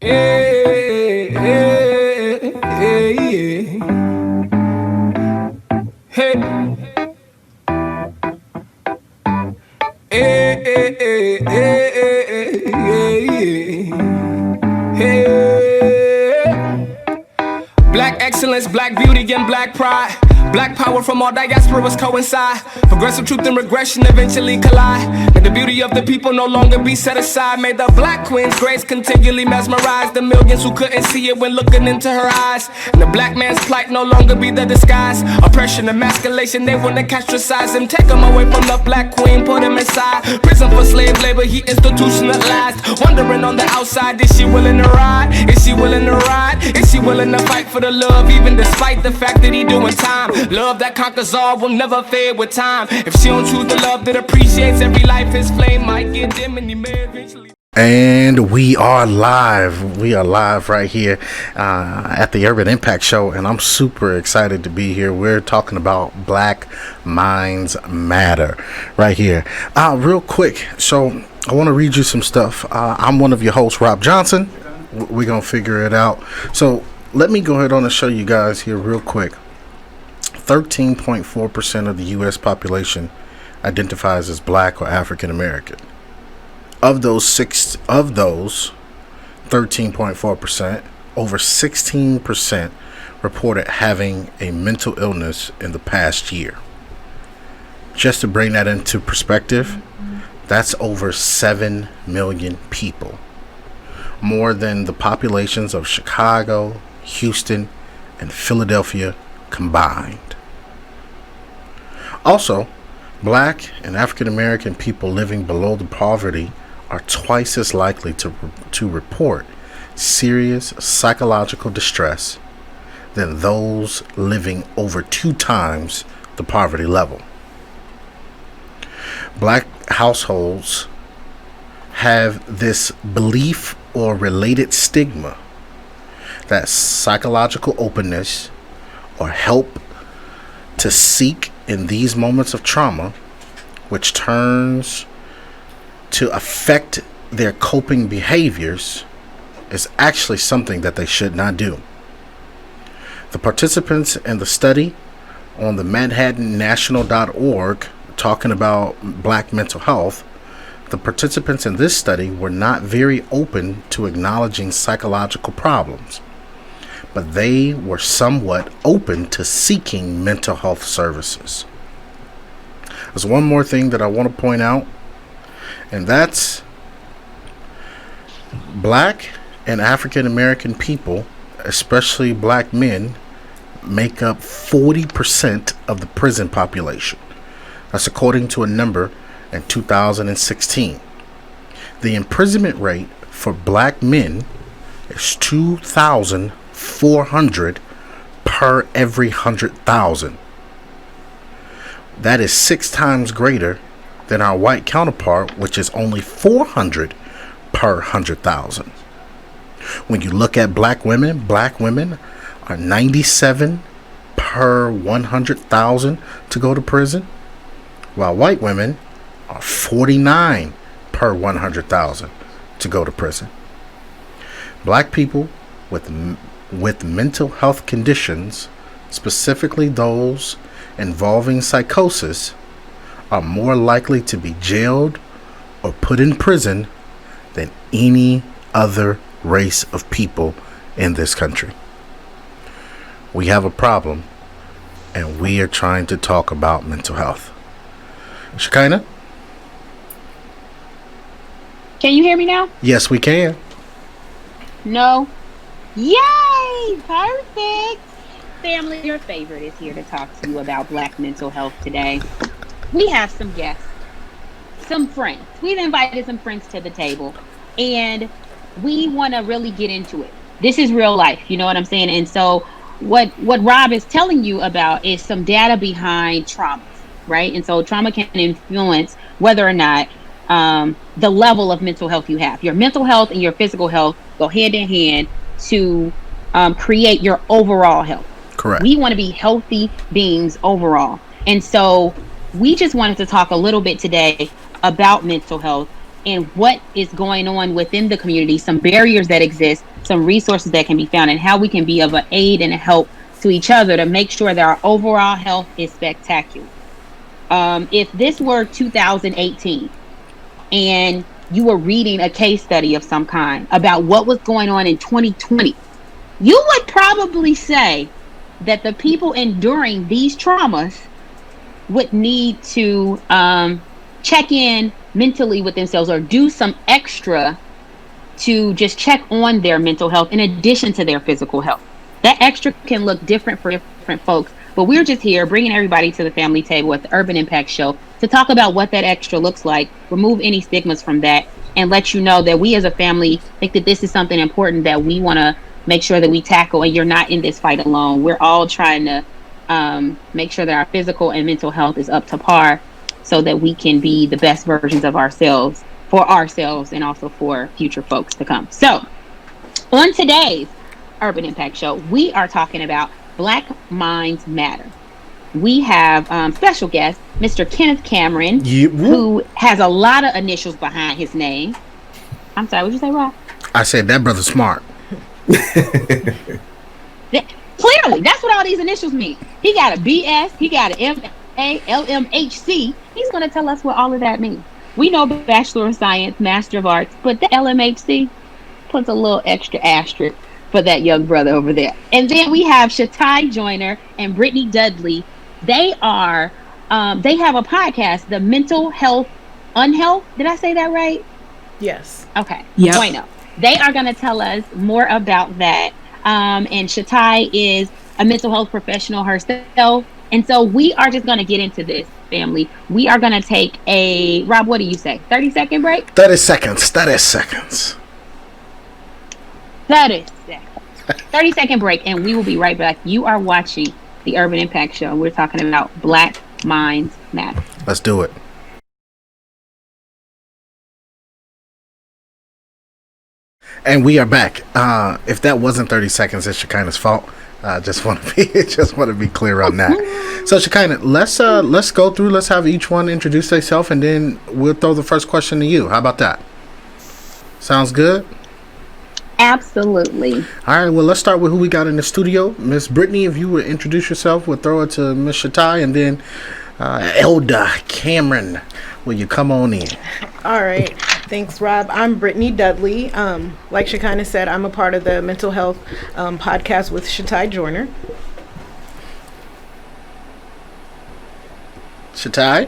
Hey, hey, hey, hey. Hey, hey, hey, hey, hey, hey, hey. Black excellence, black beauty, and black pride. Black power from all diasporas coincide. Progressive truth and regression eventually collide. May the beauty of the people no longer be set aside. May the black queen's grace continually mesmerize the millions who couldn't see it when looking into her eyes. And the black man's plight no longer be the disguise. Oppression, emasculation, they wanna castricize him. Take him away from the black queen, put him inside prison for slave labor, he institutionalized. Wondering on the outside, is she willing to ride? Is she willing to ride? Is she willing to fight for the love, even despite the fact that he doing time? Love that conquers all will never fade with time. If she don't choose the love that appreciates every life, his flame might get dim and he may eventually. And we are live. We are live right here at the Urban Impact Show, and I'm super excited to be here. We're talking about Black Minds Matter right here. Real quick, so I want to read you some stuff. I'm one of your hosts, Rob Johnson. We're going to figure it out. So let me go ahead on and show you guys here real quick. 13.4% of the U.S. population identifies as Black or African American. Of those 13.4%, over 16% reported having a mental illness in the past year. Just to bring that into perspective, that's over 7 million people, more than the populations of Chicago, Houston, and Philadelphia combined. Also, Black and African American people living below the poverty are twice as likely to report serious psychological distress than those living over 2 times the poverty level. Black households have this belief or related stigma that psychological openness or help to seek in these moments of trauma, which turns to affect their coping behaviors, is actually something that they should not do. The participants in the study on the ManhattanNational.org talking about Black mental health, the participants in this study were not very open to acknowledging psychological problems, but they were somewhat open to seeking mental health services. There's one more thing that I want to point out, and that's Black and African American people, especially Black men, make up 40% of the prison population. That's according to a number in 2016. The imprisonment rate for Black men is 2,400 per every 100,000. That is 6 times greater than our white counterpart, which is only 400 per 100,000. When you look at Black women are 97 per 100,000 to go to prison, while white women are 49 per 100,000 to go to prison. Black people with mental health conditions, specifically those involving psychosis, are more likely to be jailed or put in prison than any other race of people in this country. We have a problem, and we are trying to talk about mental health. Shekinah? Can you hear me now? Yes, we can. No? Yay! Perfect! Family, your favorite is here to talk to you about Black mental health today. We have some guests, some friends. We've invited some friends to the table, and we want to really get into it. This is real life, you know what I'm saying? And so what Rob is telling you about is some data behind trauma, right? And so trauma can influence whether or not the level of mental health you have. Your mental health and your physical health go hand in hand to create your overall health. Correct. We want to be healthy beings overall. And so we just wanted to talk a little bit today about mental health and what is going on within the community, some barriers that exist, some resources that can be found, and how we can be of an aid and a help to each other to make sure that our overall health is spectacular. If this were 2018 and you were reading a case study of some kind about what was going on in 2020, you would probably say that the people enduring these traumas would need to check in mentally with themselves or do some extra to just check on their mental health in addition to their physical health. That extra can look different for different folks, but we're just here bringing everybody to the family table at the Urban Impact Show to talk about what that extra looks like, remove any stigmas from that, and let you know that we as a family think that this is something important that we want to make sure that we tackle, and you're not in this fight alone. We're all trying to make sure that our physical and mental health is up to par so that we can be the best versions of ourselves for ourselves and also for future folks to come. So on today's Urban Impact Show, we are talking about Black Minds Matter. We have special guest, Mr. Kenneth Cameron, who has a lot of initials behind his name. I'm sorry, what did you say, Rob? I said that brother's smart. Clearly, that's what all these initials mean. He got a BS, he got an MA, LMHC. He's going to tell us what all of that means. We know Bachelor of Science, Master of Arts, but the LMHC puts a little extra asterisk for that young brother over there. And then we have Shatai Joyner and Brittani Dudley. They are, they have a podcast, the Mental Health, Unhealth. Did I say that right? Yes. Okay. Yeah. Bueno. They are going to tell us more about that. And Shatai is a mental health professional herself. And so we are just going to get into this, family. We are going to take a, Rob, what do you say? 30-second break? 30 seconds. 30 seconds. 30 seconds. 30-second break, and we will be right back. You are watching the Urban Impact Show. We're talking about Black Minds Matter. Let's do it. And we are back. If that wasn't 30 seconds, it's Shekinah's fault. Just want to be clear on that. So Shekinah, let's go through. Let's have each one introduce themselves, and then we'll throw the first question to you. How about that? Sounds good? Absolutely. All right. Well, let's start with who we got in the studio. Miss Brittani, if you would introduce yourself, we'll throw it to Miss Shatai, and then Elder Cameron, will you come on in? All right. Thanks, Rob. I'm Brittani Dudley. Like Shekinah said, I'm a part of the mental health podcast with Shatai Joyner. Shatai?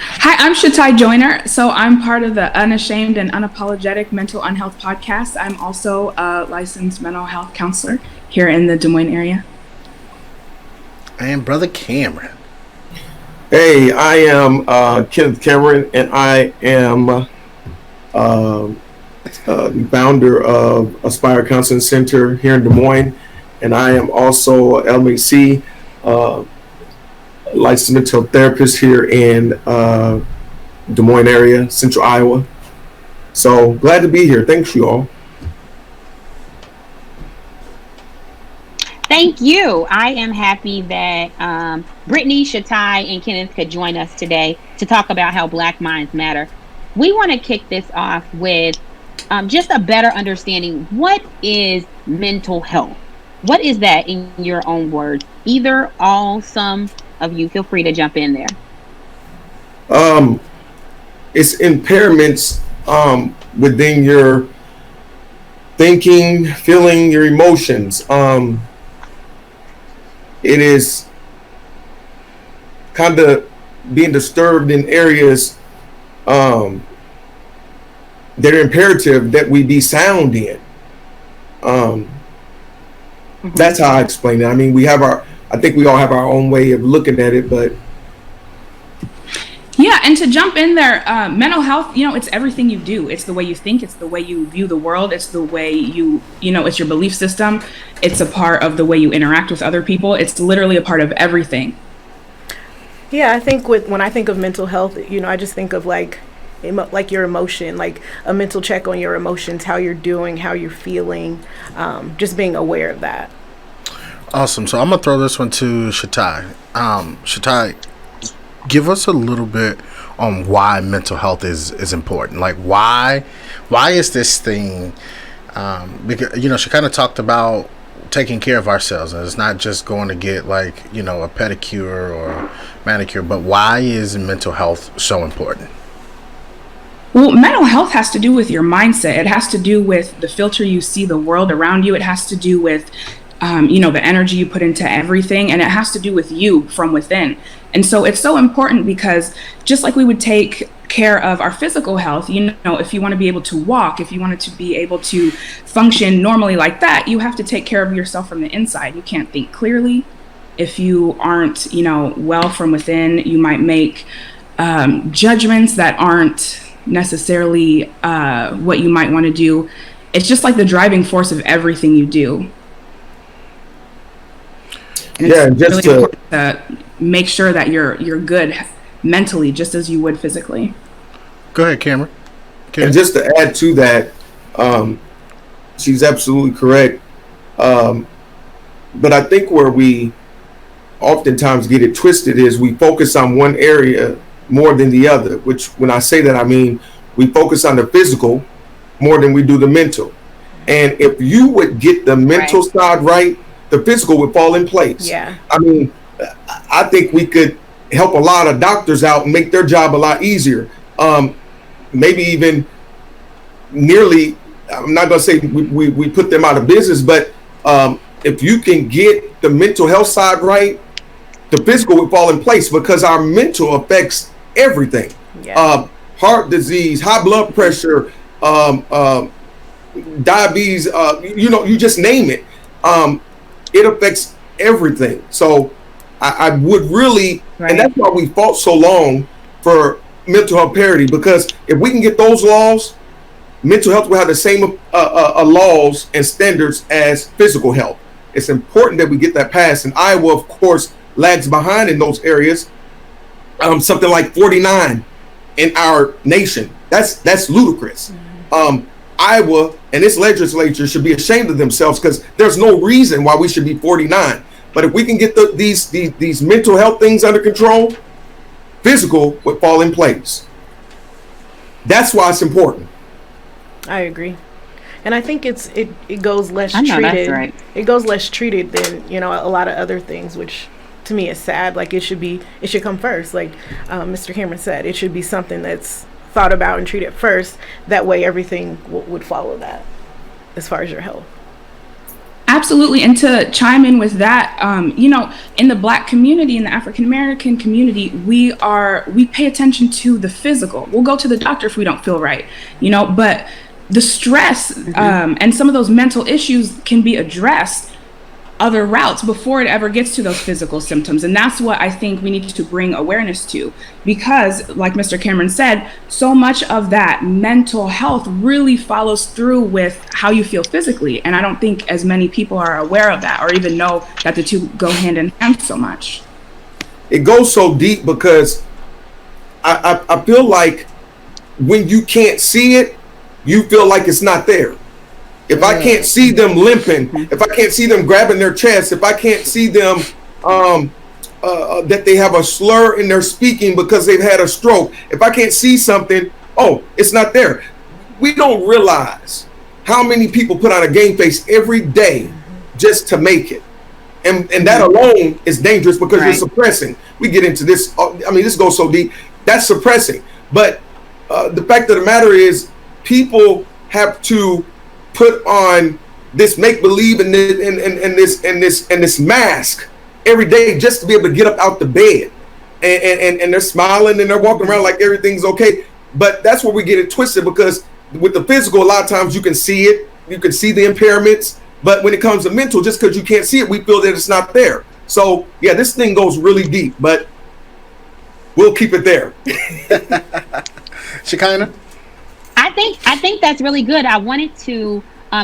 Hi, I'm Shatai Joyner. So I'm part of the Unashamed and Unapologetic Mental Unhealth podcast. I'm also a licensed mental health counselor here in the Des Moines area. And Brother Cameron. Hey, I am Kenneth Cameron, and I am the founder of Aspire Counseling Center here in Des Moines, and I am also LMHC, licensed mental therapist here in Des Moines area, Central Iowa. So glad to be here. Thanks, you all. Thank you. I am happy that Brittani, Shatai, and Kenneth could join us today to talk about how Black Minds Matter. We want to kick this off with just a better understanding. What is mental health? What is that in your own words? Either, all, some of you, feel free to jump in there. It's impairments within your thinking, feeling, your emotions. It is kind of being disturbed in areas that are imperative that we be sound in. That's how I explain it. I mean, I think we all have our own way of looking at it, but yeah, and to jump in there, mental health, it's everything you do. It's the way you think. It's the way you view the world. It's the way it's your belief system. It's a part of the way you interact with other people. It's literally a part of everything. Yeah, I think when I think of mental health, I just think of like your emotion, like a mental check on your emotions, how you're doing, how you're feeling, just being aware of that. Awesome. So I'm going to throw this one to Shatai. Shatai, give us a little bit on why mental health is important. Like why is this thing? Because she kind of talked about taking care of ourselves, and it's not just going to get like a pedicure or manicure, but why is mental health so important? Well, mental health has to do with your mindset. It has to do with the filter you see the world around you. It has to do with the energy you put into everything, and it has to do with you from within. And so it's so important because just like we would take care of our physical health, if you want to be able to walk, if you wanted to be able to function normally like that, you have to take care of yourself from the inside. You can't think clearly if you aren't, well from within. You might make judgments that aren't necessarily what you might want to do. It's just like the driving force of everything you do. And it's just really important to make sure that you're good mentally, just as you would physically. Go ahead, Cameron. And just to add to that, she's absolutely correct. But I think where we oftentimes get it twisted is we focus on one area more than the other, which when I say that, I mean we focus on the physical more than we do the mental. And if you would get the mental side right, the physical would fall in place. Yeah. I mean, I think we could help a lot of doctors out and make their job a lot easier. Maybe even nearly, I'm not going to say we put them out of business, but if you can get the mental health side right, the physical would fall in place because our mental affects everything. Yeah. Heart disease, high blood pressure, diabetes, you just name it. It affects everything. So I would really, and that's why we fought so long for mental health parity, because if we can get those laws, mental health will have the same laws and standards as physical health. It's important that we get that passed. And Iowa, of course, lags behind in those areas. Something like 49 in our nation. That's ludicrous. Iowa and its legislature should be ashamed of themselves because there's no reason why we should be 49. But if we can get these mental health things under control, physical would fall in place. That's why it's important. I agree. And I think it goes less I know treated. that's right. It goes less treated than, a lot of other things, which to me is sad. Like it should come first. Like Mr. Cameron said, it should be something that's thought about and treated first. That way everything would follow that as far as your health. Absolutely. And to chime in with that, in the Black community, in the African American community, we pay attention to the physical. We'll go to the doctor if we don't feel right, but the stress and some of those mental issues can be addressed other routes before it ever gets to those physical symptoms. And that's what I think we need to bring awareness to, because like Mr. Cameron said, so much of that mental health really follows through with how you feel physically. And I don't think as many people are aware of that or even know that the two go hand in hand so much. It goes so deep because I feel like when you can't see it, you feel like it's not there. If I can't see them limping, if I can't see them grabbing their chest, if I can't see them that they have a slur in their speaking because they've had a stroke, if I can't see something, it's not there. We don't realize how many people put on a game face every day just to make it. And that alone is dangerous because you're suppressing. We get into this. This goes so deep. That's suppressing. But the fact of the matter is people have to put on this make-believe and this mask every day just to be able to get up out the bed, and they're smiling and they're walking around like everything's okay. But that's where we get it twisted, because with the physical, a lot of times you can see it, you can see the impairments, but when it comes to mental, just because you can't see it, we feel that it's not there. So yeah, this thing goes really deep, but we'll keep it there. Shekinah? I think that's really good. I wanted to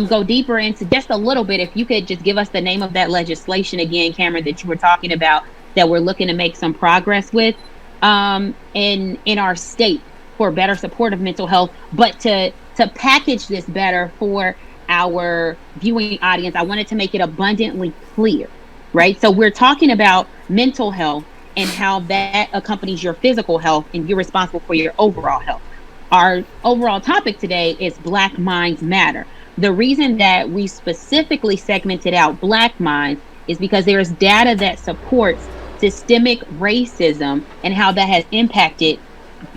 go deeper into just a little bit. If you could just give us the name of that legislation again, Cameron, that you were talking about, that we're looking to make some progress with in our state for better support of mental health, but to package this better for our viewing audience, I wanted to make it abundantly clear, right? So we're talking about mental health and how that accompanies your physical health, and you're responsible for your overall health. Our overall topic today is Black Minds Matter. The reason that we specifically segmented out Black minds is because there is data that supports systemic racism and how that has impacted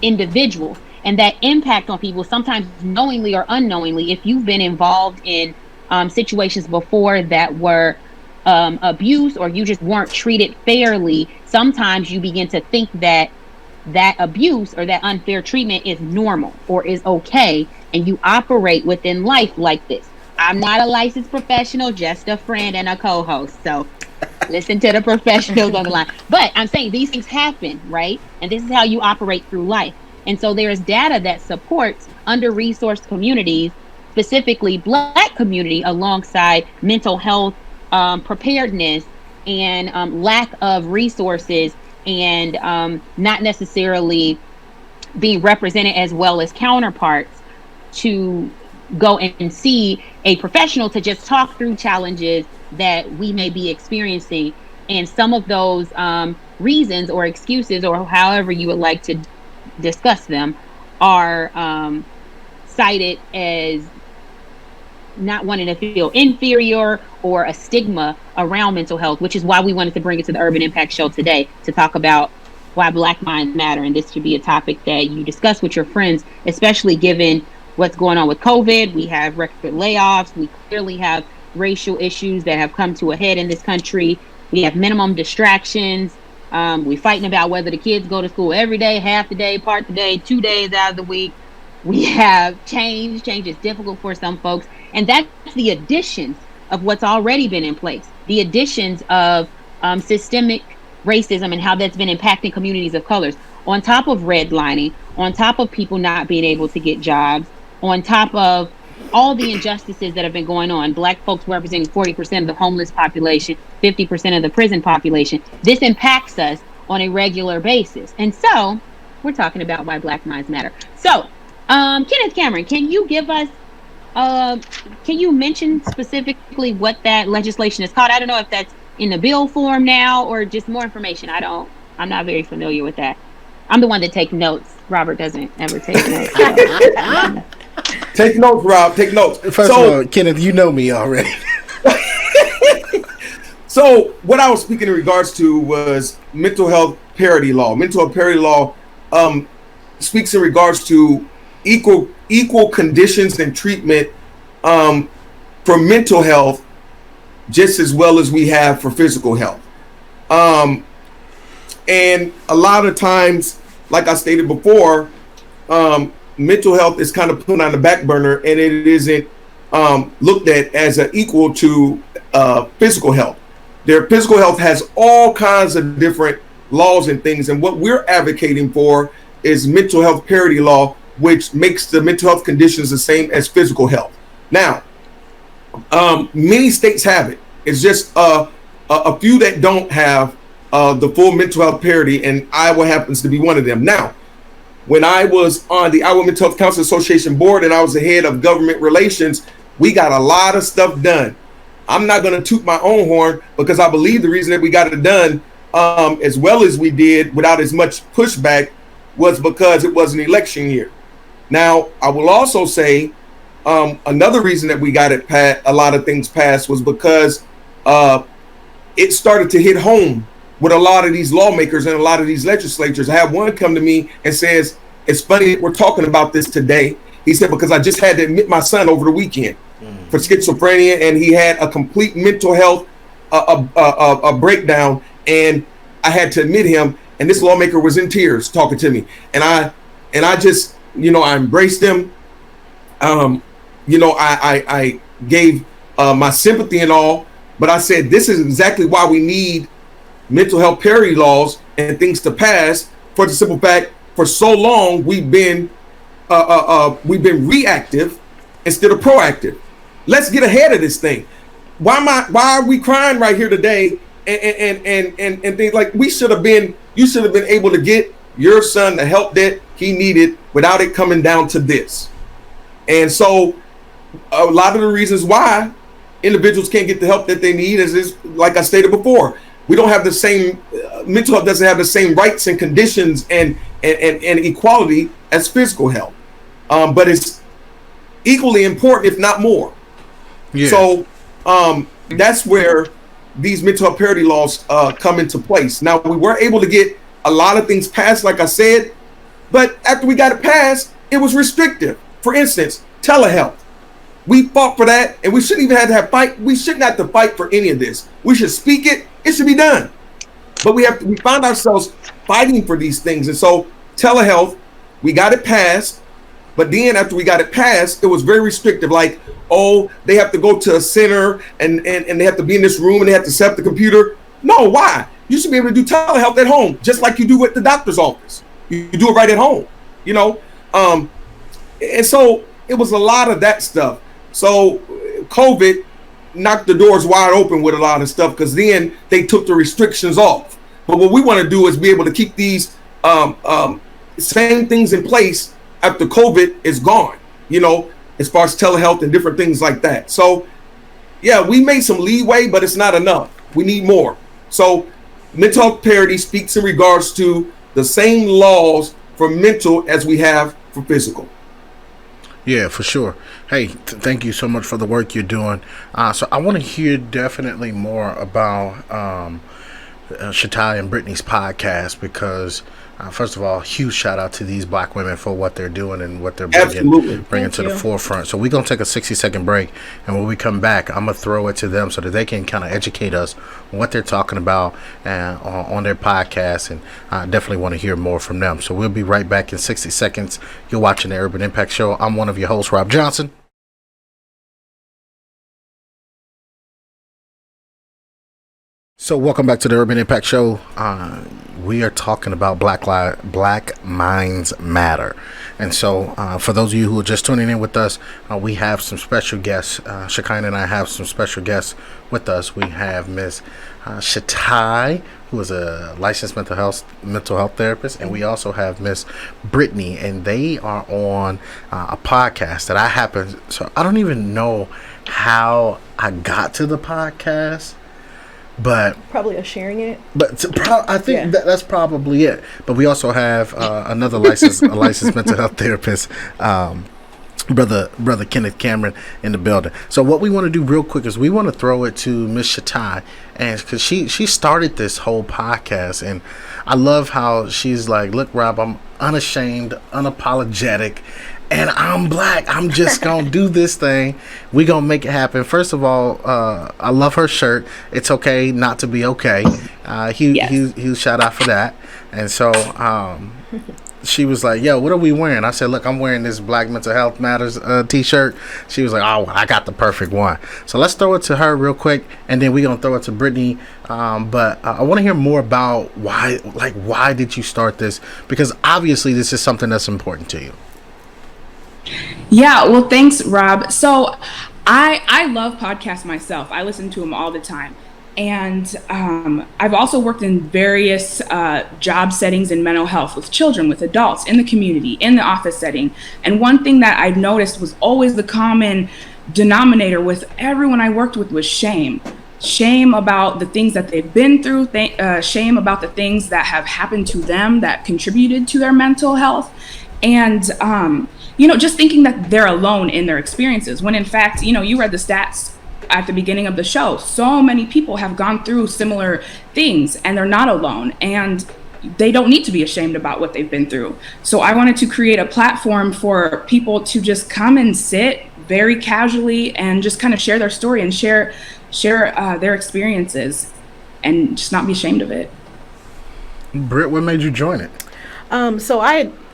individuals, and that impact on people, sometimes knowingly or unknowingly. If you've been involved in situations before that were abuse, or you just weren't treated fairly, sometimes you begin to think that that abuse or that unfair treatment is normal or is okay, and you operate within life like this. I'm not a licensed professional, just a friend and a co-host, so listen to the professionals on the line. But I'm saying these things happen, right? And this is how you operate through life. And so there's data that supports under-resourced communities, specifically Black community, alongside mental health preparedness and lack of resources, and not necessarily being represented as well as counterparts, to go and see a professional to just talk through challenges that we may be experiencing. And some of those reasons or excuses, or however you would like to discuss them, are cited as not wanting to feel inferior or a stigma around mental health, which is why we wanted to bring it to the Urban Impact Show today to talk about why Black minds matter. And this should be a topic that you discuss with your friends, especially given what's going on with COVID. We have record layoffs. We clearly have racial issues that have come to a head in this country. We have minimum distractions. We're fighting about whether the kids go to school every day, half the day, part the day, 2 days out of the week. We have change. Change is difficult for some folks. And that's the additions of what's already been in place. The additions of systemic racism and how that's been impacting communities of colors. On top of redlining, on top of people not being able to get jobs, on top of all the injustices that have been going on. Black folks representing 40% of the homeless population, 50% of the prison population. This impacts us on a regular basis. And so we're talking about why Black minds matter. So Kenneth Cameron, can you give us can you mention specifically what that legislation is called? I don't know if that's in the bill form now or just more information. I'm not very familiar with that. I'm the one that takes notes. Robert doesn't ever take notes. Take notes, Rob. Take notes. First of all, Kenneth, you know me already. So what I was speaking in regards to was mental health parity law. Mental health parity law speaks in regards to equal conditions and treatment for mental health, just as well as we have for physical health. And a lot of times, like I stated before, mental health is kind of put on the back burner, and it isn't looked at as an equal to physical health. Their physical health has all kinds of different laws and things, and what we're advocating for is mental health parity law, which makes the mental health conditions the same as physical health. Now, many states have it. It's just a few that don't have the full mental health parity, and Iowa happens to be one of them. Now, when I was on the Iowa Mental Health Council Association board and I was the head of government relations, we got a lot of stuff done. I'm not going to toot my own horn, because I believe the reason that we got it done as well as we did without as much pushback was because it was an election year. Now, I will also say another reason that we got it a lot of things passed was because it started to hit home with a lot of these lawmakers and a lot of these legislatures. I had one come to me and says, "It's funny that we're talking about this today." He said, "Because I just had to admit my son over the weekend for schizophrenia, and he had a complete mental health a breakdown, and I had to admit him, and this lawmaker was in tears talking to me, and I just, I embraced him. I gave my sympathy and all, but I said, this is exactly why we need mental health parity laws and things to pass, for the simple fact, for so long we've been reactive instead of proactive. Let's get ahead of this thing. Why are we crying right here today and things like you should have been able to get your son the help that he needed without it coming down to this. And so a lot of the reasons why individuals can't get the help that they need is like I stated before, We don't have the same mental health doesn't have the same rights and conditions and equality as physical health, but it's equally important, if not more. Yeah. So that's where these mental health parity laws come into place. Now, we were able to get a lot of things passed, like I said, but after we got it passed, it was restrictive. For instance, telehealth. We fought for that, and we shouldn't even have to fight. We shouldn't have to fight for any of this. We should speak it. It should be done. But we find ourselves fighting for these things. And so telehealth, we got it passed. But then after we got it passed, it was very restrictive. Like, oh, they have to go to a center and they have to be in this room and they have to set up the computer. No, why? You should be able to do telehealth at home, just like you do at the doctor's office. You do it right at home, you know? And so it was a lot of that stuff. So COVID knocked the doors wide open with a lot of stuff, because then they took the restrictions off. But what we want to do is be able to keep these same things in place after COVID is gone, you know, as far as telehealth and different things like that. So, yeah, we made some leeway, but it's not enough. We need more. So mental health parity speaks in regards to the same laws for mental as we have for physical. Yeah, for sure. Hey, thank you so much for the work you're doing. So I want to hear definitely more about Shatai and Brittani's podcast, because first of all, huge shout out to these black women for what they're doing and what they're bringing to the forefront. So we're going to take a 60-second break, and when we come back, I'm going to throw it to them so that they can kind of educate us on what they're talking about on their podcast, and I definitely want to hear more from them. So we'll be right back in 60 seconds. You're watching the Urban Impact Show. I'm one of your hosts, Rob Johnson. So welcome back to the Urban Impact Show. We are talking about Black Minds Matter. And so for those of you who are just tuning in with us, we have some special guests. Shekinah and I have some special guests with us. We have Miss Shatai, who is a licensed mental health therapist, and we also have Miss Brittani, and they are on a podcast that so I don't even know how I got to the podcast. But probably sharing it. But I think that's probably it. But we also have another licensed mental health therapist, brother Kenneth Cameron, in the building. So what we want to do real quick is we want to throw it to Miss Shatai, and because she started this whole podcast, and I love how she's like, "Look, Rob, I'm unashamed, unapologetic, and I'm black. I'm just gonna do this thing. We gonna make it happen." First of all, I love her shirt. It's okay not to be okay. Huge shout out for that. And so she was like, "Yo, what are we wearing?" I said, "Look, I'm wearing this Black Mental Health Matters t-shirt." She was like, "Oh, I got the perfect one." So let's throw it to her real quick, and then we're gonna throw it to Brittani. But I want to hear more about why did you start this? Because obviously this is something that's important to you. Yeah, well, thanks, Rob. So I love podcasts myself. I listen to them all the time. And I've also worked in various job settings in mental health with children, with adults, in the community, in the office setting. And one thing that I noticed was always the common denominator with everyone I worked with was shame. Shame about the things that they've been through, shame about the things that have happened to them that contributed to their mental health. And just thinking that they're alone in their experiences, when in fact, you read the stats at the beginning of the show. So many people have gone through similar things, and they're not alone, and they don't need to be ashamed about what they've been through. So I wanted to create a platform for people to just come and sit very casually and just kind of share their story and share their experiences, and just not be ashamed of it. Britt, what made you join it? So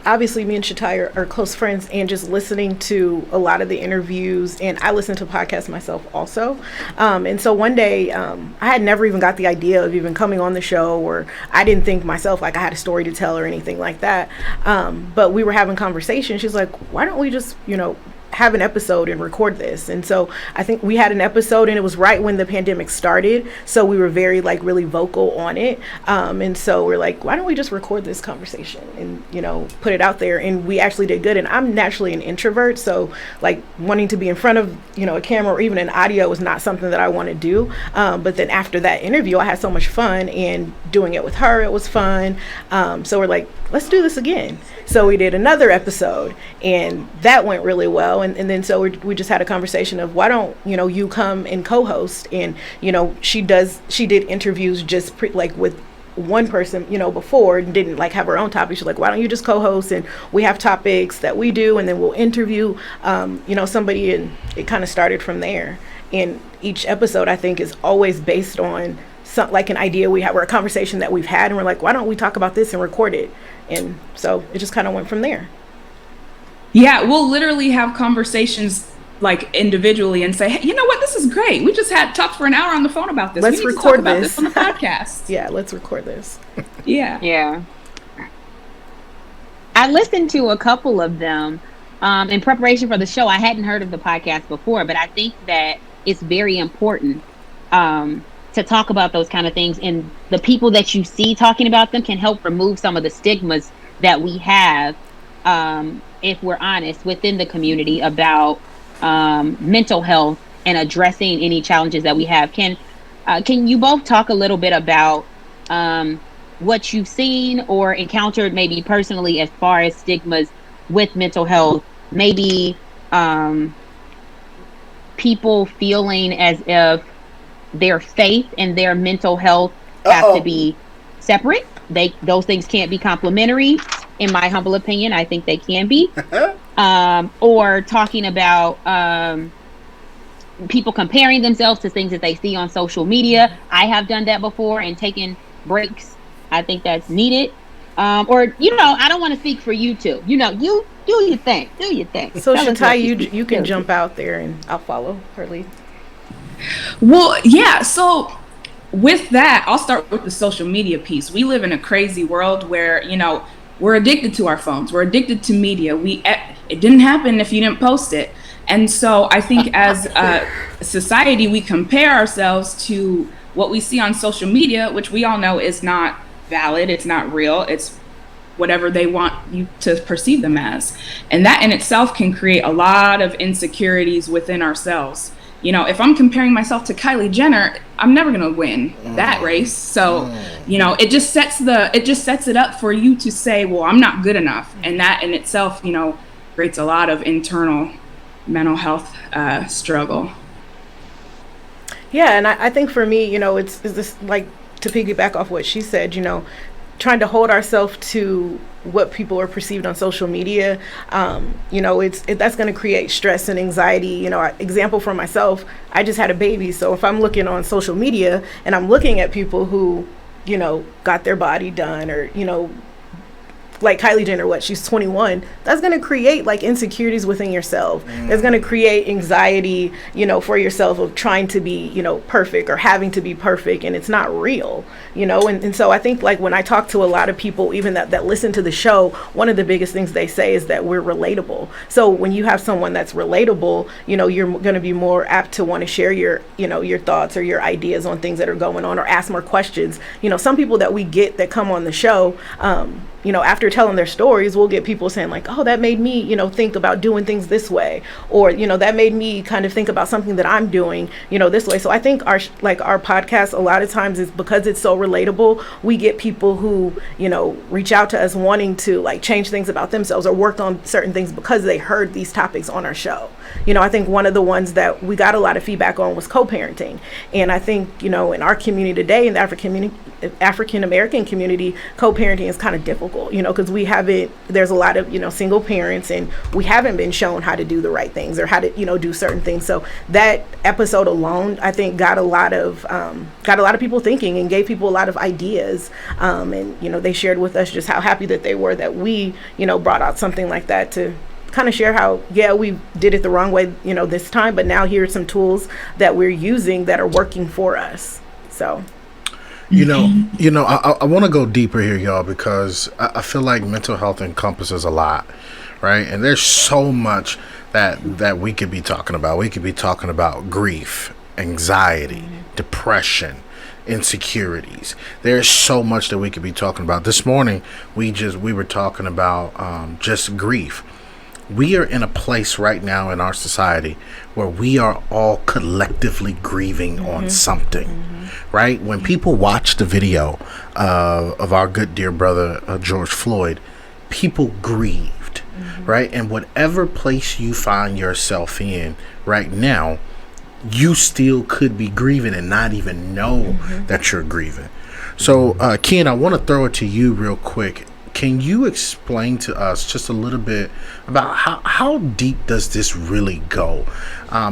obviously, me and Shatai are close friends, and just listening to a lot of the interviews, and I listen to podcasts myself also. And so one day, I had never even got the idea of even coming on the show, or I didn't think myself like I had a story to tell or anything like that. But we were having conversation. She's like, "Why don't we just, have an episode and record this. And so I think we had an episode, and it was right when the pandemic started, so we were very like really vocal on it, and so we're like, why don't we just record this conversation and, you know, put it out there. And we actually did good. And I'm naturally an introvert, so like wanting to be in front of, you know, a camera or even an audio is not something that I want to do, but then after that interview I had so much fun, and doing it with her, it was fun, so we're like, let's do this again. So we did another episode, and that went really well. And then so we just had a conversation of, why don't, you know, you come and co-host. And, you know, she did interviews just like with one person, you know, before, and didn't like have her own topic. She's like, why don't you just co-host, and we have topics that we do, and then we'll interview, you know, somebody. And it kind of started from there. And each episode, I think, is always based on like an idea we have, or a conversation that we've had, and we're like, why don't we talk about this and record it? And so it just kind of went from there. Yeah, we'll literally have conversations like individually and say, hey, you know what, this is great. We just talked for an hour on the phone about this. Let's we need record to talk about this on the podcast. Yeah, let's record this. Yeah. I listened to a couple of them in preparation for the show. I hadn't heard of the podcast before, but I think that it's very important to talk about those kind of things, and the people that you see talking about them can help remove some of the stigmas that we have, if we're honest, within the community about mental health and addressing any challenges that we have. Can you both talk a little bit about what you've seen or encountered, maybe personally, as far as stigmas with mental health? Maybe people feeling as if their faith and their mental health have to be separate. Those things can't be complementary. In my humble opinion, I think they can be. Or talking about people comparing themselves to things that they see on social media. I have done that before and taken breaks. I think that's needed. Or, you know, I don't want to speak for you two. You know, you do your thing. Do your thing. So Shatai, you can jump out there and I'll follow her lead. Well, yeah. So with that, I'll start with the social media piece. We live in a crazy world where, you know, we're addicted to our phones. We're addicted to media. It didn't happen if you didn't post it. And so I think as a society, we compare ourselves to what we see on social media, which we all know is not valid. It's not real. It's whatever they want you to perceive them as. And that in itself can create a lot of insecurities within ourselves. You know, if I'm comparing myself to Kylie Jenner, I'm never going to win that race. So, you know, it just sets it up for you to say, well, I'm not good enough. And that in itself, you know, creates a lot of internal mental health struggle. Yeah. And I think for me, you know, it's this, like, to piggyback off what she said, you know, trying to hold ourselves to what people are perceived on social media, you know, that's going to create stress and anxiety. You know, example for myself, I just had a baby. So if I'm looking on social media and I'm looking at people who, you know, got their body done, or, you know, like Kylie Jenner, she's 21, that's going to create like insecurities within yourself. It's going to create anxiety, you know, for yourself of trying to be, you know, perfect or having to be perfect, and it's not real, you know. And so I think, like, when I talk to a lot of people, even that listen to the show, one of the biggest things they say is that we're relatable. So when you have someone that's relatable, you know, you're going to be more apt to want to share your, you know, your thoughts or your ideas on things that are going on, or ask more questions. You know, some people that we get that come on the show, you know, after telling their stories, we'll get people saying like, oh, that made me, you know, think about doing things this way, or, you know, that made me kind of think about something that I'm doing, you know, this way. So I think our podcast, a lot of times, is because it's so relatable, we get people who, you know, reach out to us wanting to like change things about themselves or work on certain things because they heard these topics on our show. You know, I think one of the ones that we got a lot of feedback on was co-parenting. And I think, you know, in our community today, in the African American community, co-parenting is kind of difficult, you know, because there's a lot of, you know, single parents, and we haven't been shown how to do the right things or how to, you know, do certain things. So that episode alone, I think, got a lot of people thinking and gave people a lot of ideas. And, you know, they shared with us just how happy that they were that we, you know, brought out something like that to kind of share how, yeah, we did it the wrong way, you know, this time, but now here are some tools that we're using that are working for us. So, you know, I want to go deeper here, y'all, because I feel like mental health encompasses a lot, right? And there's so much that we could be talking about. We could be talking about grief, anxiety, depression, insecurities. There's so much that we could be talking about. This morning we were talking about just grief. We are in a place right now in our society where we are all collectively grieving on something, right? When people watch the video of our good dear brother George Floyd, people grieved, right? And whatever place you find yourself in right now, you still could be grieving and not even know that you're grieving. So, Ken, I want to throw it to you real quick. Can you explain to us just a little bit about how deep does this really go?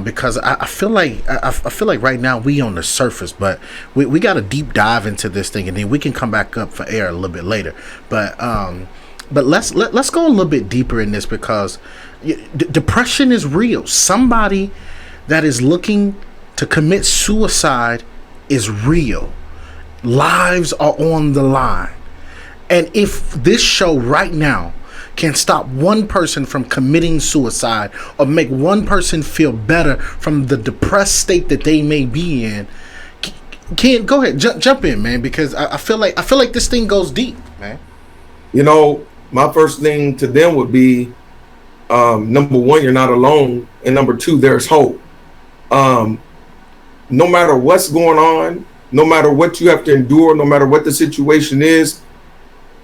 Because I feel like right now we on the surface, but we got to deep dive into this thing, and then we can come back up for air a little bit later. But let's go a little bit deeper in this, because depression is real. Somebody that is looking to commit suicide is real. Lives are on the line. And if this show right now can stop one person from committing suicide, or make one person feel better from the depressed state that they may be in, Ken, go ahead, jump in, man, because I feel like this thing goes deep, man. You know, my first thing to them would be, number one, you're not alone, and number two, there's hope. No matter what's going on, no matter what you have to endure, no matter what the situation is,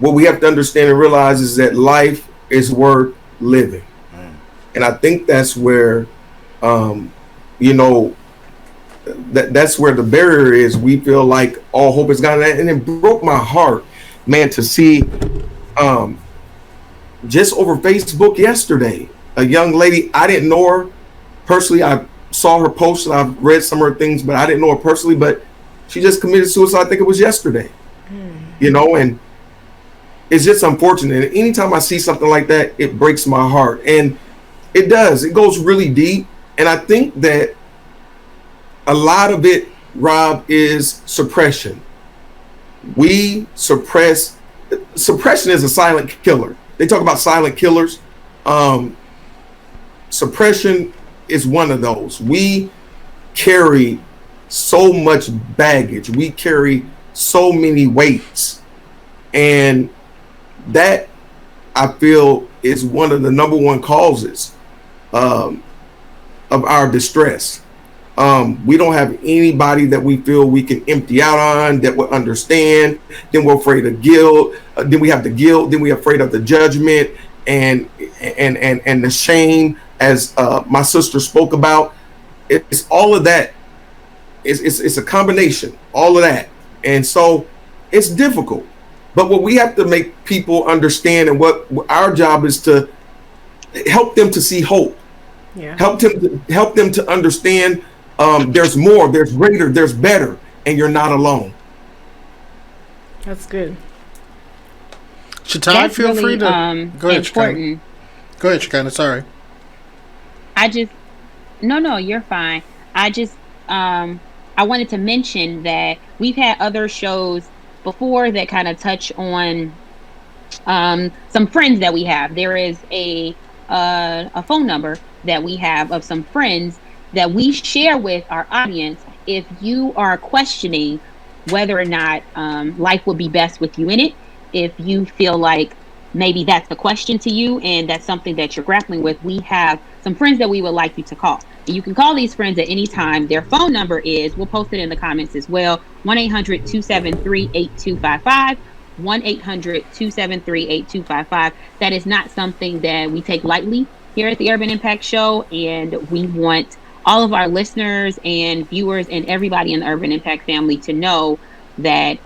what we have to understand and realize is that life is worth living. And I think that's where, that's where the barrier is. We feel like all hope is gone. And it broke my heart, man, to see just over Facebook yesterday, a young lady, I didn't know her personally. I saw her post and I've read some of her things, but I didn't know her personally. But she just committed suicide. I think it was yesterday, and it's just unfortunate. And anytime I see something like that, it breaks my heart. And it does. It goes really deep. And I think that a lot of it, Rob, is suppression. We suppress. Suppression is a silent killer. They talk about silent killers. Suppression is one of those. We carry so much baggage. We carry so many weights. And that, I feel, is one of the number one causes of our distress. We don't have anybody that we feel we can empty out on, that will understand. Then we're afraid of guilt. Then we have the guilt. Then we're afraid of the judgment and the shame, as my sister spoke about. It's all of that. It's a combination, all of that. And so it's difficult. But what we have to make people understand, and what our job is, to help them to see hope. Yeah. Help them to understand there's more, there's greater, there's better, and you're not alone. That's good. Shatai, feel really, free to go ahead, important. Shekinah. Go ahead, Shekinah. Sorry. No, you're fine. I wanted to mention that we've had other shows before that kind of touch on some friends that we have. There is a phone number that we have of some friends that we share with our audience if you are questioning whether or not life would be best with you in it. If you feel like maybe that's the question to you and that's something that you're grappling with, we have some friends that we would like you to call. And you can call these friends at any time. Their phone number is, we'll post it in the comments as well, 1-800-273-8255, 1-800-273-8255. That is not something that we take lightly here at the Urban Impact Show, and we want all of our listeners and viewers and everybody in the Urban Impact family to know that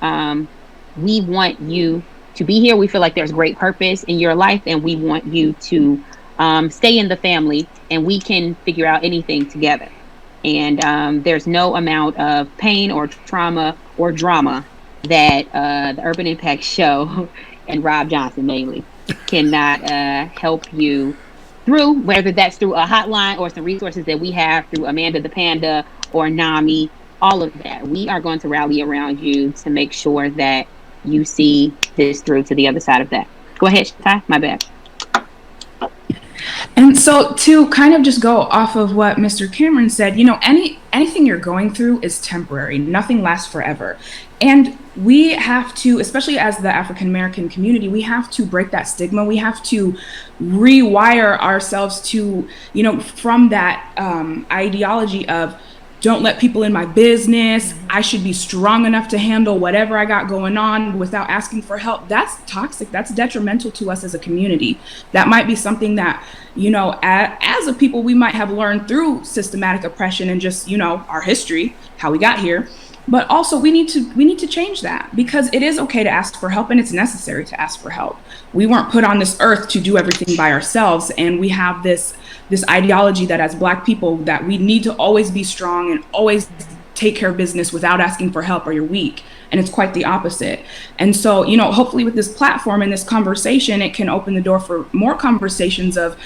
we want you to be here. We feel like there's great purpose in your life, and we want you to stay in the family, and we can figure out anything together. And there's no amount of pain or trauma or drama that the Urban Impact Show and Rob Johnson mainly cannot help you through, whether that's through a hotline or some resources that we have through Amanda the Panda or NAMI, all of that. We are going to rally around you to make sure that you see this through to the other side of that. Go ahead, Shatai. My bad. And so to kind of just go off of what Mr. Cameron said, anything you're going through is temporary. Nothing lasts forever. And we have to, especially as the African American community, we have to break that stigma. We have to rewire ourselves to, from that ideology of, don't let people in my business. I should be strong enough to handle whatever I got going on without asking for help. That's toxic. That's detrimental to us as a community. That might be something that, as a people, we might have learned through systematic oppression and just, our history, how we got here. But also we need to change that, because it is okay to ask for help and it's necessary to ask for help. We weren't put on this earth to do everything by ourselves, and we have this ideology that as Black people that we need to always be strong and always take care of business without asking for help or you're weak. And it's quite the opposite. And so, hopefully with this platform and this conversation, it can open the door for more conversations of,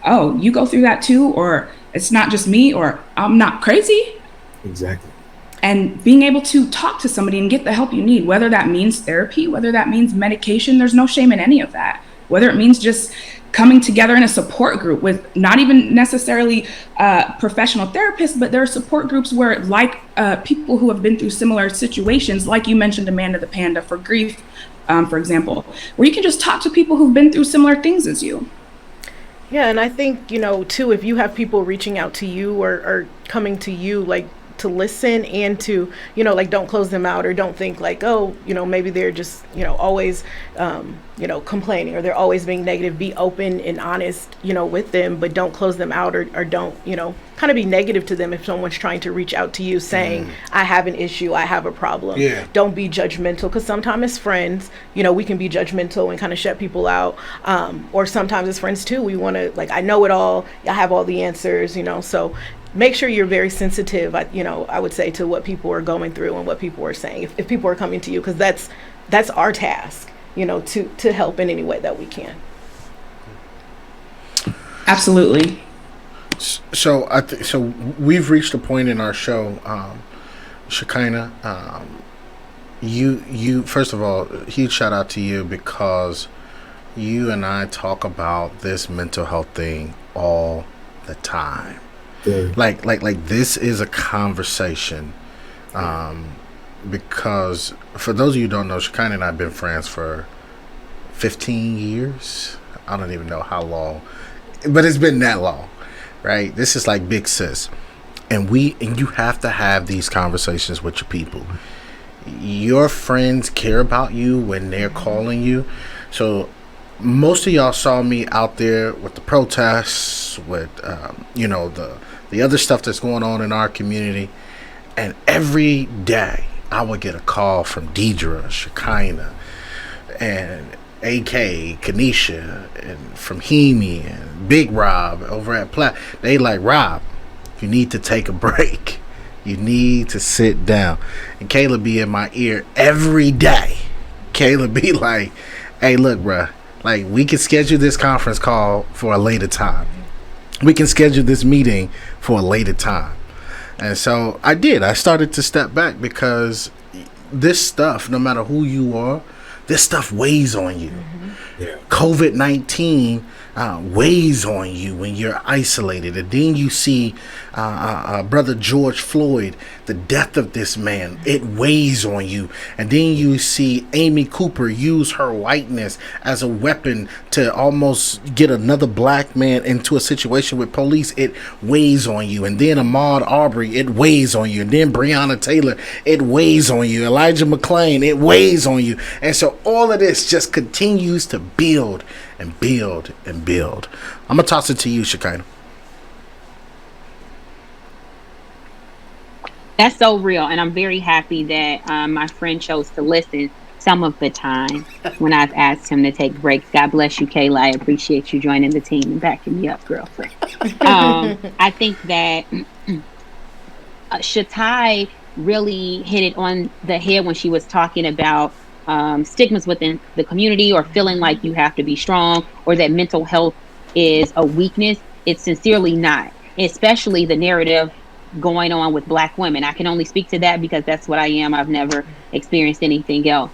oh, you go through that too, or it's not just me, or I'm not crazy. Exactly. And being able to talk to somebody and get the help you need, whether that means therapy, whether that means medication, there's no shame in any of that. Whether it means just coming together in a support group with not even necessarily professional therapists, but there are support groups where, like people who have been through similar situations, like you mentioned Amanda the Panda for grief, for example, where you can just talk to people who've been through similar things as you. Yeah, and I think, too, if you have people reaching out to you or coming to you, like, to listen and to, don't close them out, or don't think like, oh, maybe they're just, always, complaining, or they're always being negative. Be open and honest, with them, but don't close them out, or don't, kind of be negative to them if someone's trying to reach out to you saying, I have an issue, I have a problem. Yeah. Don't be judgmental, because sometimes as friends, we can be judgmental and kind of shut people out. Or sometimes as friends too, we want to, like, I know it all, I have all the answers, so make sure you're very sensitive, I would say, to what people are going through and what people are saying. If people are coming to you, because that's our task, to help in any way that we can. Absolutely. So so we've reached a point in our show, Shekinah. You first of all, huge shout out to you, because you and I talk about this mental health thing all the time. Yeah. Like this is a conversation, because for those of you who don't know, Shekinah and I have been friends for 15 years. I don't even know how long, but it's been that long, right? This is like big sis, and you have to have these conversations with your people. Your friends care about you when they're calling you. So most of y'all saw me out there with the protests, with the other stuff that's going on in our community, and every day I would get a call from Deidre, Shekinah, and AK, Kanisha, and from Hemi and Big Rob over at Platt. They like, Rob, you need to take a break. You need to sit down. And Kayla be in my ear every day. Kayla be like, hey, look, bruh, like, we can schedule this conference call for a later time. We can schedule this meeting for a later time. And so I did. I started to step back, because this stuff, no matter who you are, this stuff weighs on you. Mm-hmm. Yeah. COVID-19 weighs on you when you're isolated. And then you see Brother George Floyd, the death of this man, it weighs on you. And then you see Amy Cooper use her whiteness as a weapon to almost get another black man into a situation with police. It weighs on you. And then Ahmaud Arbery, it weighs on you. And then Breonna Taylor, it weighs on you. Elijah McClain, it weighs on you. And so all of this just continues to build and build and build. I'm going to toss it to you, Shekinah. That's so real. And I'm very happy that my friend chose to listen some of the time when I've asked him to take breaks. God bless you, Kayla. I appreciate you joining the team and backing me up, girlfriend. I think that Shatai really hit it on the head when she was talking about stigmas within the community, or feeling like you have to be strong, or that mental health is a weakness. It's sincerely not, especially the narrative going on with Black women. I can only speak to that because that's what I am. I've never experienced anything else.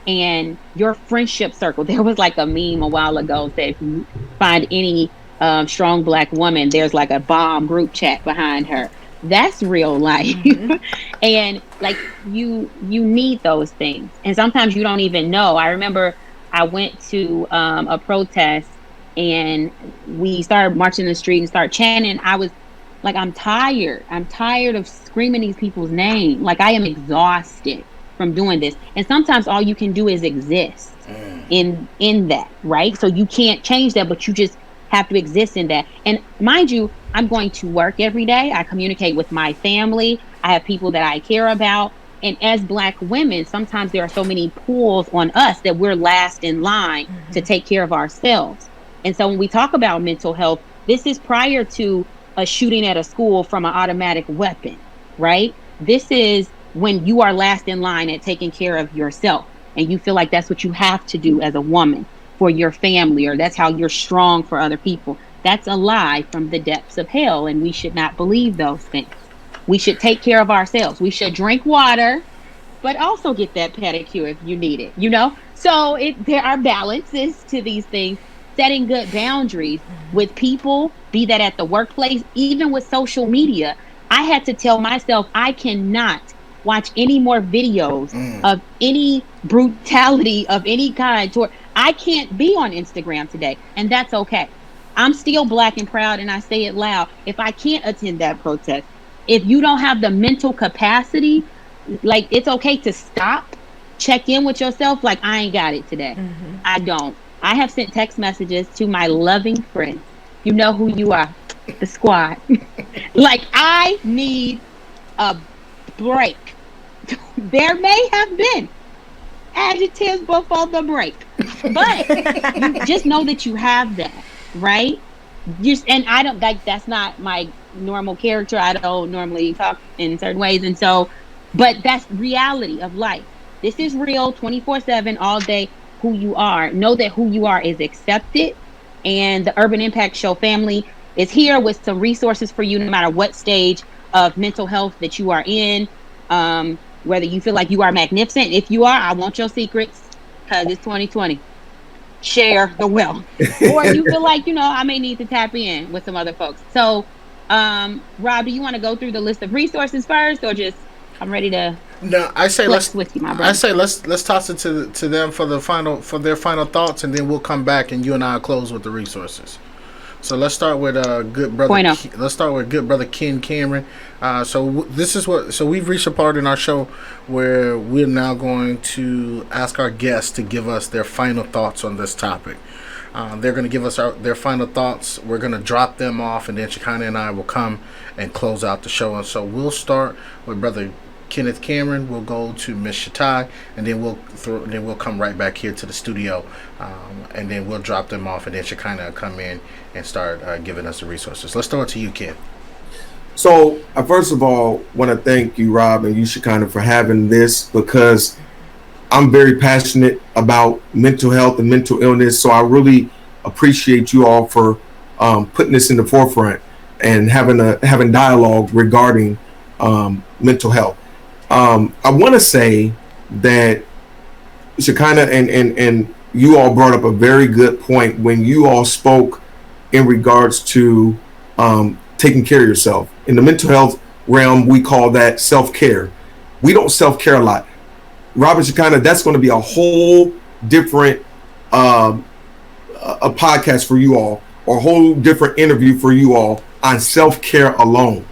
and your friendship circle. There was like a meme a while ago that if you find any strong Black woman, there's like a bomb group chat behind her. That's real life. And like you need those things, and sometimes you don't even know. I remember I went to a protest, and we started marching in the street and started chanting. I was like, I'm tired of screaming these people's name. Like, I am exhausted from doing this. And sometimes all you can do is exist in that, right? So you can't change that, but you just have to exist in that. And mind you, I'm going to work every day. I communicate with my family. I have people that I care about. And as Black women, sometimes there are so many pulls on us that we're last in line to take care of ourselves. And so when we talk about mental health, this is prior to a shooting at a school from an automatic weapon, right? This is when you are last in line at taking care of yourself, and you feel like that's what you have to do as a woman for your family, or that's how you're strong for other people. That's a lie from the depths of hell, and we should not believe those things. We should take care of ourselves. We should drink water, but also get that pedicure if you need it, you know? So there are balances to these things. Setting good boundaries with people, be that at the workplace, even with social media. I had to tell myself I cannot watch any more videos of any brutality of any kind. I can't be on Instagram today, and that's okay. I'm still Black and proud, and I say it loud. If I can't attend that protest, if you don't have the mental capacity, like, it's okay to stop, check in with yourself. Like, I ain't got it today. I don't. I have sent text messages to my loving friends. You know who you are, the squad. Like, I need a break. There may have been adjectives before the break, but you just know that you have that, right? And I don't, like, that's not my normal character. I don't normally talk in certain ways. And so, but that's reality of life. This is real 24/7 all day. Who you are. Know that who you are is accepted, and the Urban Impact Show family is here with some resources for you no matter what stage of mental health that you are in. Whether you feel like you are magnificent. If you are, I want your secrets, because it's 2020. Share the wealth. Or you feel like, I may need to tap in with some other folks. So, Rob, do you want to go through the list of resources first, or just I'm ready to? No, I say let's with you, my brother. I say let's toss it to them for their final thoughts, and then we'll come back and you and I'll close with the resources. So let's start with good brother. Let's start with good brother Ken Cameron. So we've reached a part in our show where we're now going to ask our guests to give us their final thoughts on this topic. They're going to give us their final thoughts. We're going to drop them off, and then Shekinah and I will come and close out the show. And so we'll start with brother Kenneth Cameron. We'll go to Miss Shatai, and then we'll come right back here to the studio, and then we'll drop them off, and then Shekinah will come in and start giving us the resources. Let's throw it to you, Ken. So I first of all want to thank you, Rob, and you, Shekinah, for having this, because I'm very passionate about mental health and mental illness. So I really appreciate you all for putting this in the forefront and having dialogue regarding mental health. I want to say that Shekinah and you all brought up a very good point when you all spoke in regards to taking care of yourself. In the mental health realm, we call that self-care. We don't self-care a lot. Robert, Shekinah, that's going to be a whole different a podcast for you all, or a whole different interview for you all on self-care alone.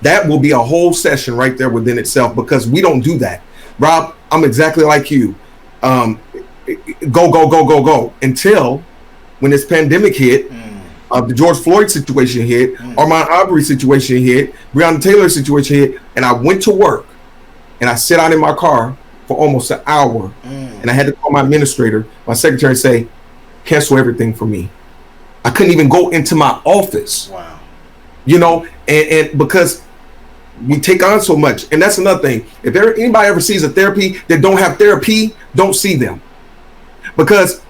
That will be a whole session right there within itself, because we don't do that. Rob, I'm exactly like you. Go until when this pandemic hit, the George Floyd situation hit, Armand Arbery situation hit, Breonna Taylor situation hit, and I went to work and I sat out in my car for almost an hour, and I had to call my administrator, my secretary, and say, cancel everything for me. I couldn't even go into my office. Wow. And because we take on so much. And that's another thing. If anybody ever sees a therapy that don't have therapy, don't see them. Because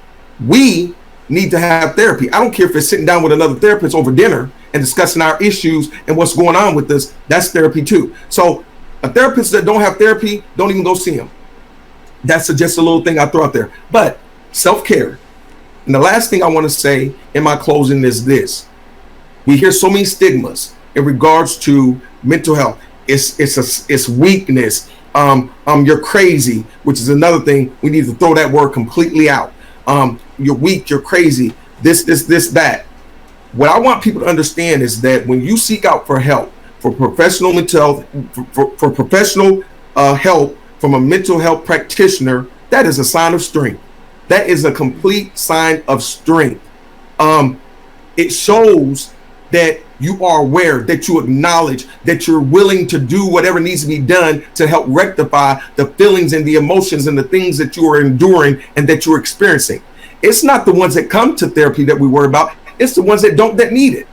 we need to have therapy. I don't care if it's sitting down with another therapist over dinner and discussing our issues and what's going on with us. That's therapy too. So a therapist that don't have therapy, don't even go see him. That's just a little thing I throw out there. But self-care. And the last thing I want to say in my closing is this. We hear so many stigmas in regards to mental health. It's weakness. You're crazy, which is another thing. We need to throw that word completely out. You're weak, you're crazy, this, that. What I want people to understand is that when you seek out for help, for professional mental health, for professional help from a mental health practitioner, that is a sign of strength. That is a complete sign of strength. It shows that you are aware, that you acknowledge, that you're willing to do whatever needs to be done to help rectify the feelings and the emotions and the things that you are enduring and that you're experiencing. It's not the ones that come to therapy that we worry about. It's the ones that need it.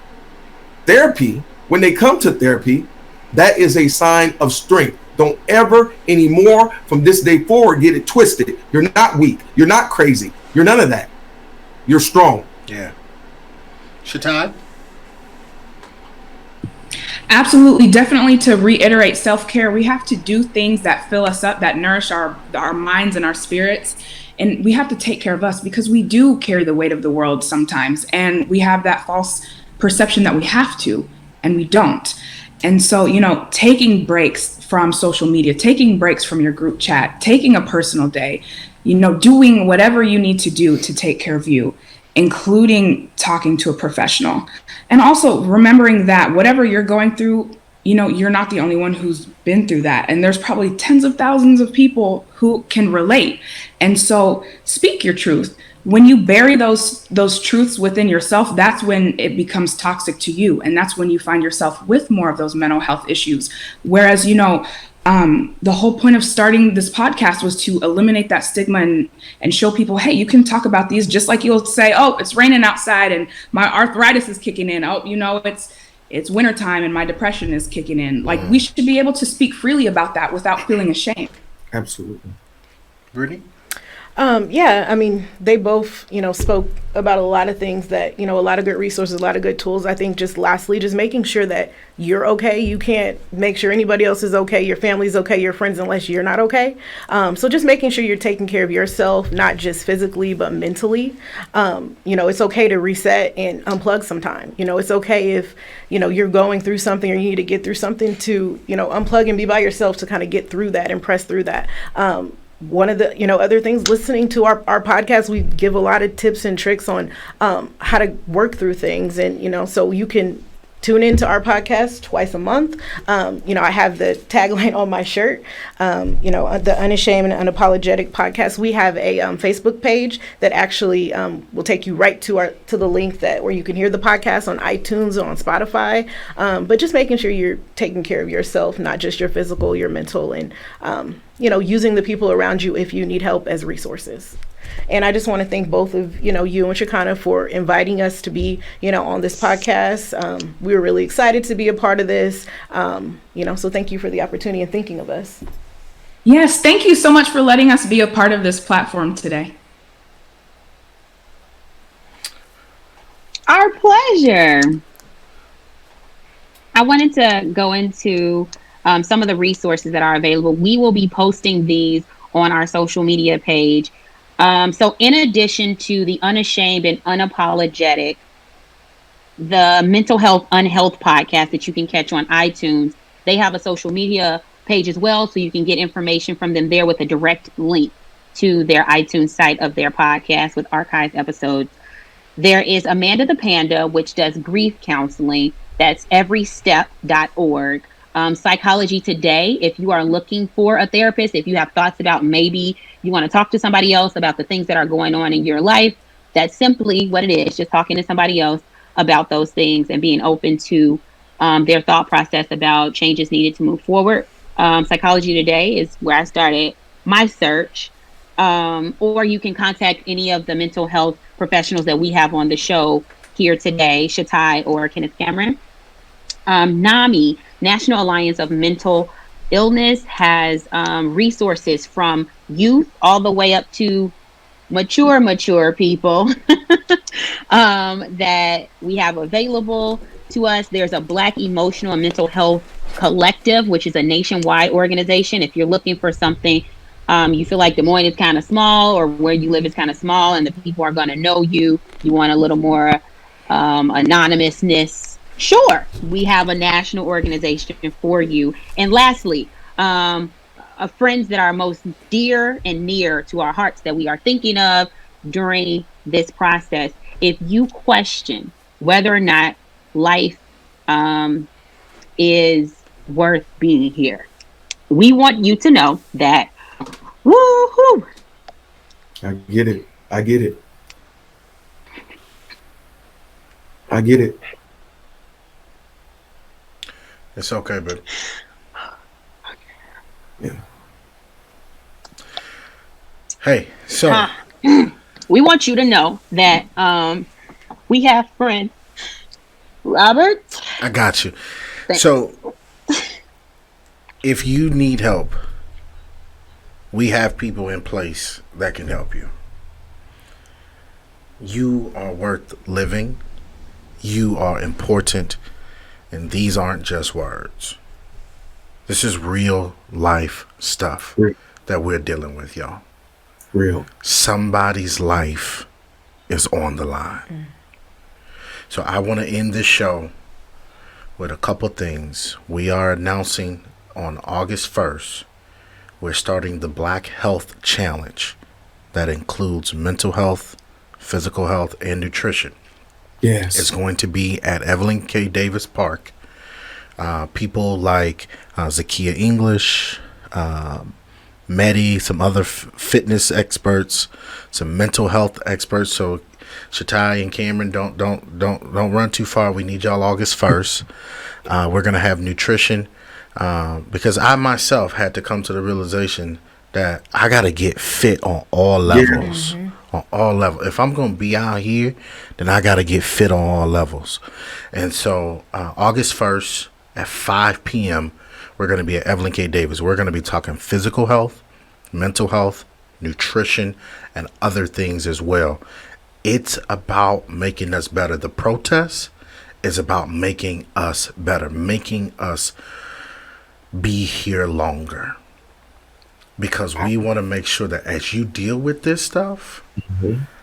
Therapy, when they come to therapy, that is a sign of strength. Don't ever anymore from this day forward get it twisted. You're not weak. You're not crazy. You're none of that. You're strong. Yeah. Shatai? Absolutely, definitely. To reiterate self-care, we have to do things that fill us up, that nourish our minds and our spirits. And we have to take care of us because we do carry the weight of the world sometimes. And we have that false perception that we have to, and we don't. And so, taking breaks from social media, taking breaks from your group chat, taking a personal day, doing whatever you need to do to take care of you, including talking to a professional. And also remembering that whatever you're going through, you're not the only one who's been through that. And there's probably tens of thousands of people who can relate. And so speak your truth. When you bury those truths within yourself, that's when it becomes toxic to you. And that's when you find yourself with more of those mental health issues. Whereas, the whole point of starting this podcast was to eliminate that stigma and show people, hey, you can talk about these, just like you'll say, oh, it's raining outside and my arthritis is kicking in. Oh, it's wintertime and my depression is kicking in. Like, we should be able to speak freely about that without feeling ashamed. Absolutely. Brittani? Yeah, I mean, they both, spoke about a lot of things that, a lot of good resources, a lot of good tools. I think just lastly, just making sure that you're okay. You can't make sure anybody else is okay, your family's okay, your friends, unless you're not okay. So just making sure you're taking care of yourself, not just physically, but mentally. It's okay to reset and unplug sometime. It's okay if, you're going through something or you need to get through something to, unplug and be by yourself to kind of get through that and press through that. One of the other things, listening to our podcast, we give a lot of tips and tricks on how to work through things, and so you can tune into our podcast twice a month. I have the tagline on my shirt, the Unashamed and Unapologetic podcast. We have a Facebook page that actually will take you right to the link where you can hear the podcast on iTunes or on Spotify. But just making sure you're taking care of yourself, not just your physical, your mental, and using the people around you if you need help as resources. And I just want to thank both of you and Shekinah for inviting us to be on this podcast. We were really excited to be a part of this. So thank you for the opportunity and thinking of us. Yes, thank you so much for letting us be a part of this platform today. Our pleasure. I wanted to go into some of the resources that are available. We will be posting these on our social media page. So in addition to the Unashamed and Unapologetic, the Mental Health Unhealth podcast that you can catch on iTunes, they have a social media page as well. So you can get information from them there with a direct link to their iTunes site of their podcast with archived episodes. There is Amanda the Panda, which does grief counseling. That's everystep.org. Psychology Today, if you are looking for a therapist, if you have thoughts about maybe you want to talk to somebody else about the things that are going on in your life, that's simply what it is, just talking to somebody else about those things and being open to their thought process about changes needed to move forward. Psychology Today is where I started my search. Or you can contact any of the mental health professionals that we have on the show here today, Shatai or Kenneth Cameron. NAMI, National Alliance of Mental Illness, has resources from youth all the way up to mature people that we have available to us. There's a Black Emotional and Mental Health Collective, which is a nationwide organization. If you're looking for something You feel like Des Moines is kind of small, or where you live is kind of small, and the people are going to know you. You want a little more anonymousness. Sure, we have a national organization for you. And lastly, friends that are most dear and near to our hearts that we are thinking of during this process. If you question whether or not life is worth being here, we want you to know that, woohoo! I get it. I get it. I get it. It's okay, baby. Yeah. Hey, so we want you to know that we have friend Robert. I got you. So if you need help, we have people in place that can help you. You are worth living. You are important. And these aren't just words. This is real life stuff that we're dealing with, y'all. Real. Somebody's life is on the line. So I want to end this show with a couple things. We are announcing on August 1st, we're starting the Black Health Challenge that includes mental health, physical health, and nutrition. Yes. It's going to be at Evelyn K. Davis Park. People like Zakia English, Medi, some other fitness experts, some mental health experts. So Shatai and Cameron, don't run too far. We need y'all August 1st. We're gonna have nutrition because I myself had to come to the realization that I gotta get fit on all levels. Yes. On all levels. If I'm gonna be out here, then I gotta get fit on all levels. And so August 1st at 5 p.m. we're gonna be at Evelyn K. Davis. We're gonna be talking physical health, mental health, nutrition, and other things as well. It's about making us better. The protest is about making us better, making us be here longer. Because we want to make sure that as you deal with this stuff,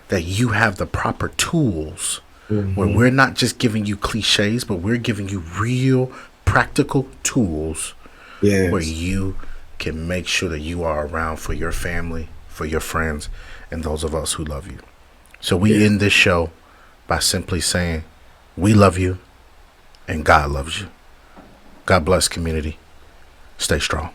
that you have the proper tools where we're not just giving you cliches, but we're giving you real practical tools where you can make sure that you are around for your family, for your friends, and those of us who love you. So we end this show by simply saying, we love you and God loves you. God bless, community. Stay strong.